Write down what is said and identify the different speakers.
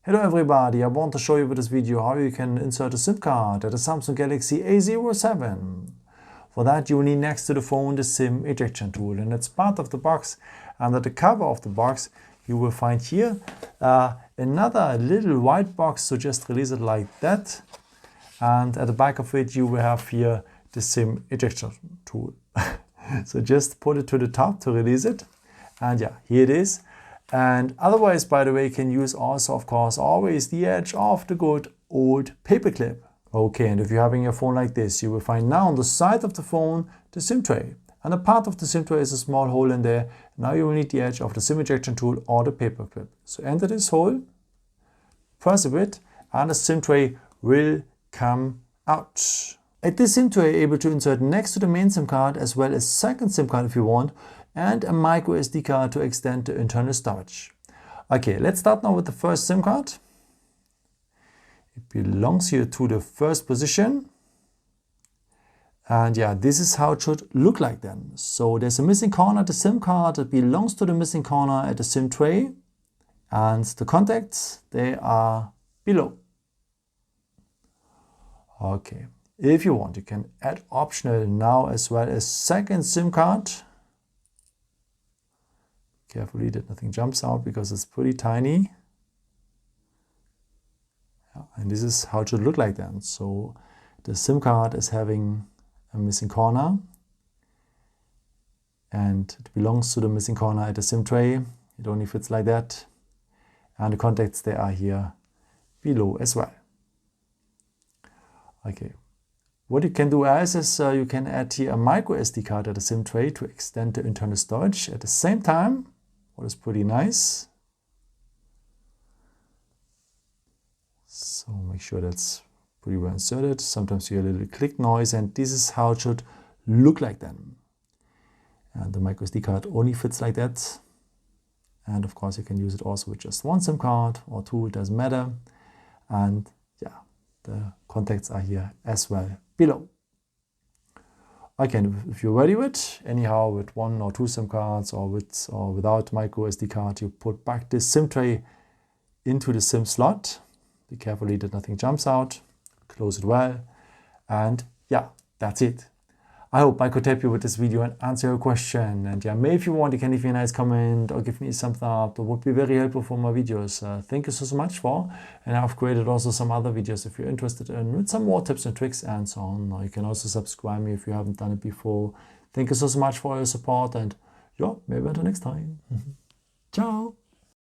Speaker 1: Hello everybody, I want to show you with this video how you can insert a SIM card at a Samsung Galaxy A07. For that you will need next to the phone the SIM ejection tool, and it's part of the box. Under the cover of the box you will find here another little white box, so just release it like that, and at the back of it you will have here the SIM ejection tool. So just put it to the top to release it, and yeah, here it is. And otherwise, by the way, you can use also, of course, always the edge of the good old paper clip. Okay, and if you're having a phone like this, you will find now on the side of the phone the SIM tray. And a part of the SIM tray is a small hole in there. Now you will need the edge of the SIM ejection tool or the paper clip. So enter this hole, press a bit, and the SIM tray will come out. At this SIM tray, you're able to insert next to the main SIM card as well as second SIM card if you want, and a micro SD card to extend the internal storage. Okay, let's start now with the first SIM card. It belongs here to the first position. And yeah, this is how it should look like then. So there's a missing corner at the SIM card that belongs to the missing corner at the SIM tray. And the contacts, they are below. Okay, if you want, you can add optional now as well as second SIM card. Carefully that nothing jumps out because it's pretty tiny. Yeah, and this is how it should look like then. So the SIM card is having a missing corner, and it belongs to the missing corner at the SIM tray. It only fits like that. And the contacts, they are here below as well. Okay. What you can do else is you can add here a micro SD card at the SIM tray to extend the internal storage at the same time. What is pretty nice. So make sure that's pretty well inserted. Sometimes you hear a little click noise, and this is how it should look like then. And the micro SD card only fits like that. And of course you can use it also with just one SIM card or two, it doesn't matter. And yeah, the contacts are here as well below. Okay, if you're ready with, anyhow, with one or two SIM cards or with or without micro SD card, you put back this SIM tray into the SIM slot. Be carefully that nothing jumps out. Close it well. And yeah, that's it. I hope I could help you with this video and answer your question. And yeah, maybe if you want, you can leave me a nice comment or give me some thumbs up. That would be very helpful for my videos. Thank you so much for. And I've created also some other videos if you're interested in with some more tips and tricks and so on. Or you can also subscribe me if you haven't done it before. Thank you so much for your support, and yeah, maybe until next time. Ciao.